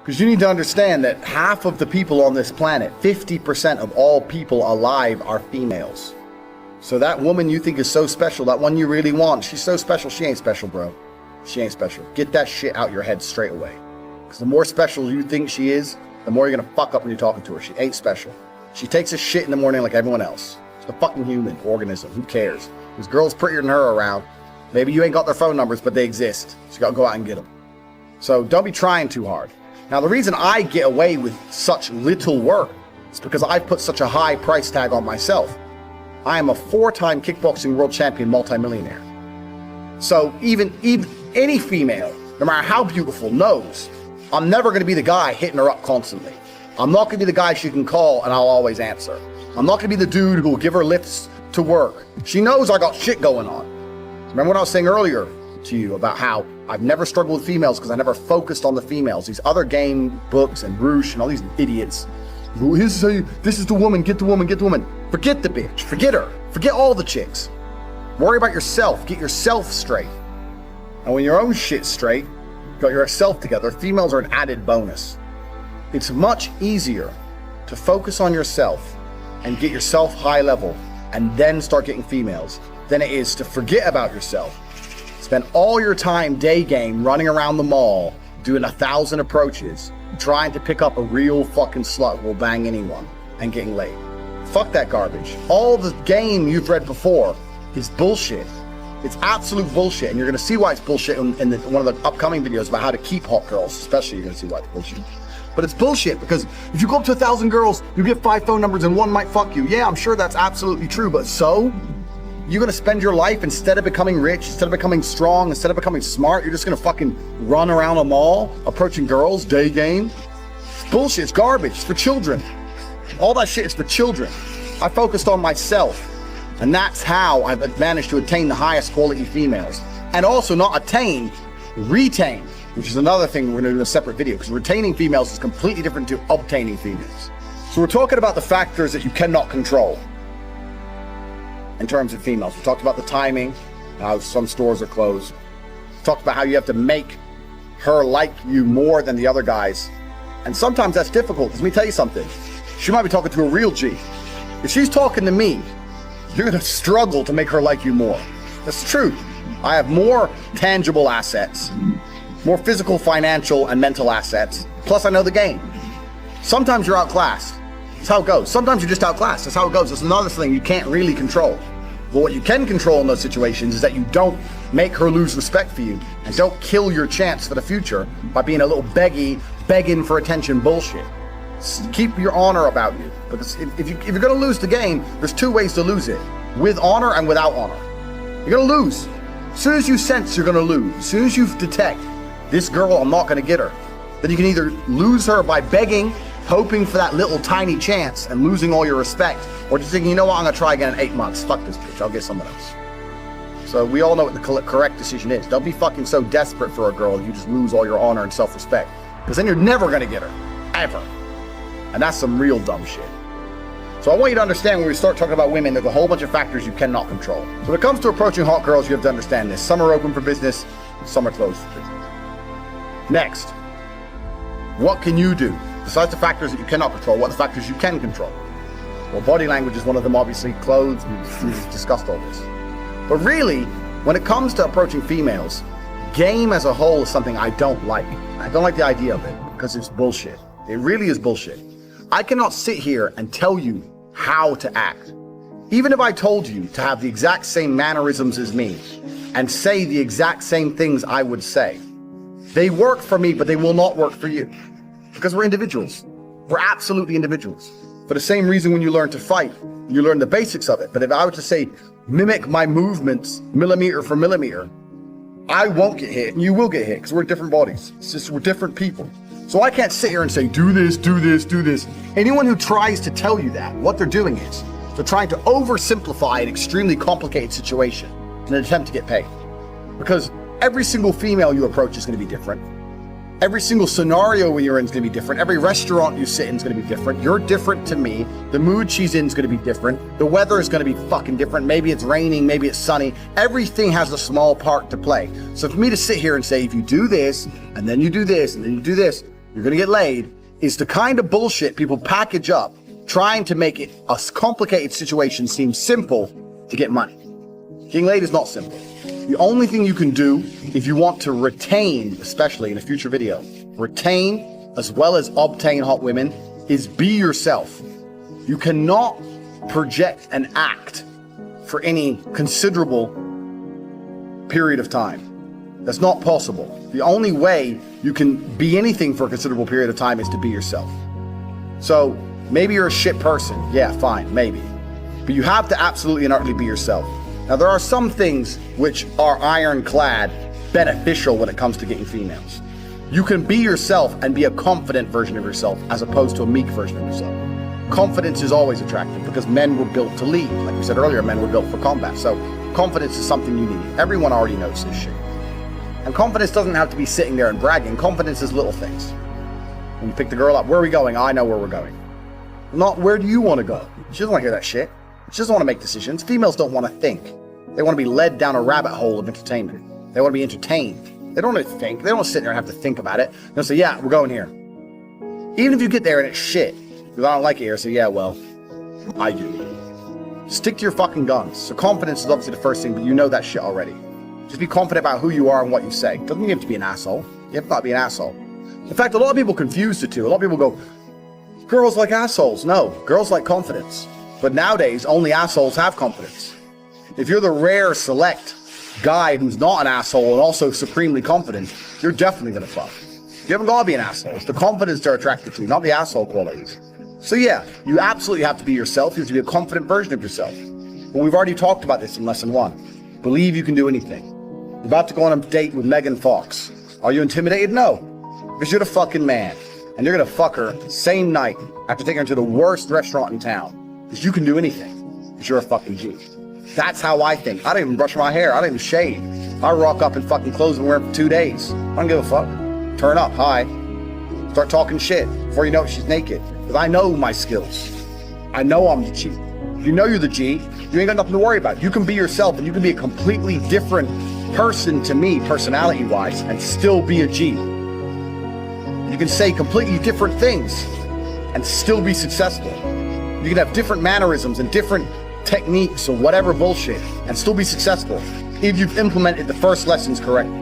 Because you need to understand that half of the people on this planet, 50% of all people alive, are females. So that woman you think is so special, that one you really want, she's so special, she ain't special, bro. She ain't special. Get that shit out your head straight away. Because the more special you think she is, the more you're gonna fuck up when you're talking to her. She ain't special. She takes a shit in the morning like everyone else. She's a fucking human organism. Who cares? There's girls prettier than her around. Maybe you ain't got their phone numbers, but they exist. So you gotta go out and get them. So don't be trying too hard. Now, the reason I get away with such little work is because I've put such a high price tag on myself. I am a 4-time kickboxing world champion multimillionaire. So even any female, no matter how beautiful, knows I'm never going to be the guy hitting her up constantly. I'm not going to be the guy she can call and I'll always answer. I'm not going to be the dude who will give her lifts to work. She knows I got shit going on. Remember what I was saying earlier to you about how I've never struggled with females because I never focused on the females. These other game books and Roosh and all these idiots. This is the woman, get the woman, get the woman. Forget the bitch, forget her, forget all the chicks. Worry about yourself, get yourself straight. And when your own shit's straight, got yourself together, females are an added bonus. It's much easier to focus on yourself and get yourself high level and then start getting females than it is to forget about yourself. Spend all your time day game running around the mall, doing 1,000 approaches, trying to pick up a real fucking slut who will bang anyone and getting laid. Fuck that garbage. All the game you've read before is bullshit. It's absolute bullshit, and you're gonna see why it's bullshit in one of the upcoming videos about how to keep hot girls, especially you're gonna see why it's bullshit. But it's bullshit because if you go up to 1,000 girls, you get 5 phone numbers and one might fuck you. Yeah, I'm sure that's absolutely true, but so? You're gonna spend your life, instead of becoming rich, instead of becoming strong, instead of becoming smart, you're just gonna fucking run around a mall, approaching girls, day game? It's bullshit, it's garbage, it's for children. All that shit is for children. I focused on myself, and that's how I've managed to attain the highest quality females. And also not attain, retain, which is another thing we're gonna do in a separate video, because retaining females is completely different to obtaining females. So we're talking about the factors that you cannot control in terms of females. We talked about the timing, how some stores are closed. We talked about how you have to make her like you more than the other guys. And sometimes that's difficult, because let me tell you something. She might be talking to a real G. If she's talking to me, you're gonna struggle to make her like you more. That's the truth. I have more tangible assets, more physical, financial, and mental assets. Plus I know the game. Sometimes you're outclassed. That's how it goes. Sometimes you're just outclassed. That's how it goes. That's another thing you can't really control. But what you can control in those situations is that you don't make her lose respect for you and don't kill your chance for the future by being a little begging for attention bullshit. Keep your honor about you. But if you're gonna lose the game, there's 2 ways to lose it. With honor and without honor. You're gonna lose. As soon as you sense you're gonna lose, as soon as you detect, this girl, I'm not gonna get her, then you can either lose her by begging, hoping for that little tiny chance and losing all your respect, or just thinking, you know what, I'm gonna try again in 8 months. Fuck this bitch, I'll get someone else. So we all know what the correct decision is. Don't be fucking so desperate for a girl you just lose all your honor and self-respect, because then you're never gonna get her, ever. And that's some real dumb shit. So I want you to understand, when we start talking about women, there's a whole bunch of factors you cannot control. So when it comes to approaching hot girls, you have to understand this. Some are open for business, some are closed for business. Next, what can you do? Besides the factors that you cannot control, what are the factors you can control? Well, body language is one of them, obviously. Clothes, we've discussed all this. But really, when it comes to approaching females, game as a whole is something I don't like. I don't like the idea of it, because it's bullshit. It really is bullshit. I cannot sit here and tell you how to act. Even if I told you to have the exact same mannerisms as me and say the exact same things I would say, they work for me, but they will not work for you, because we're individuals. We're absolutely individuals. For the same reason, when you learn to fight, you learn the basics of it. But if I were to say, mimic my movements millimeter for millimeter, I won't get hit and you will get hit, because we're different bodies. It's just, we're different people. So I can't sit here and say, do this, do this, do this. Anyone who tries to tell you that, what they're doing is they're trying to oversimplify an extremely complicated situation in an attempt to get paid. Because every single female you approach is going to be different. Every single scenario you're in is going to be different. Every restaurant you sit in is going to be different. You're different to me. The mood she's in is going to be different. The weather is going to be fucking different. Maybe it's raining, maybe it's sunny. Everything has a small part to play. So for me to sit here and say, if you do this, and then you do this, and then you do this, you're gonna get laid, is the kind of bullshit people package up, trying to make it a complicated situation seem simple to get money. Getting laid is not simple. The only thing you can do if you want to retain, especially in a future video, retain as well as obtain hot women, is be yourself. You cannot project and act for any considerable period of time. That's not possible. The only way you can be anything for a considerable period of time is to be yourself. So maybe you're a shit person. Yeah, fine, maybe. But you have to absolutely and utterly be yourself. Now, there are some things which are ironclad beneficial when it comes to getting females. You can be yourself and be a confident version of yourself as opposed to a meek version of yourself. Confidence is always attractive because men were built to lead. Like we said earlier, men were built for combat. So confidence is something you need. Everyone already knows this shit. And confidence doesn't have to be sitting there and bragging. Confidence is little things. When you pick the girl up, where are we going? I know where we're going. Not where do you want to go? She doesn't want to hear that shit. She doesn't want to make decisions. Females don't want to think. They want to be led down a rabbit hole of entertainment. They want to be entertained. They don't want to think. They don't want to sit there and have to think about it. They'll say, yeah, we're going here. Even if you get there and it's shit, because I don't like it here, say, yeah, well, I do. Stick to your fucking guns. So confidence is obviously the first thing, but you know that shit already. Just be confident about who you are and what you say. Doesn't mean you have to be an asshole. You have to not be an asshole. In fact, a lot of people confuse the two. A lot of people go, girls like assholes. No, girls like confidence. But nowadays, only assholes have confidence. If you're the rare select guy who's not an asshole and also supremely confident, you're definitely gonna fuck. You haven't gotta be an asshole. It's the confidence they're attracted to, not the asshole qualities. So yeah, you absolutely have to be yourself. You have to be a confident version of yourself. But we've already talked about this in lesson 1. Believe you can do anything. You're about to go on a date with Megan Fox. Are you intimidated? No. Because you're the fucking man. And you're gonna fuck her same night after taking her to the worst restaurant in town. Because you can do anything. Because you're a fucking G. That's how I think. I don't even brush my hair. I don't even shave. I rock up in fucking clothes and wear them for 2 days. I don't give a fuck. Turn up, hi. Start talking shit. Before you know it, she's naked. Because I know my skills. I know I'm the G. If you know you're the G, you ain't got nothing to worry about. You can be yourself and you can be a completely different person to me, personality-wise, and still be a G. You can say completely different things and still be successful. You can have different mannerisms and different techniques or whatever bullshit and still be successful if you've implemented the first lessons correctly.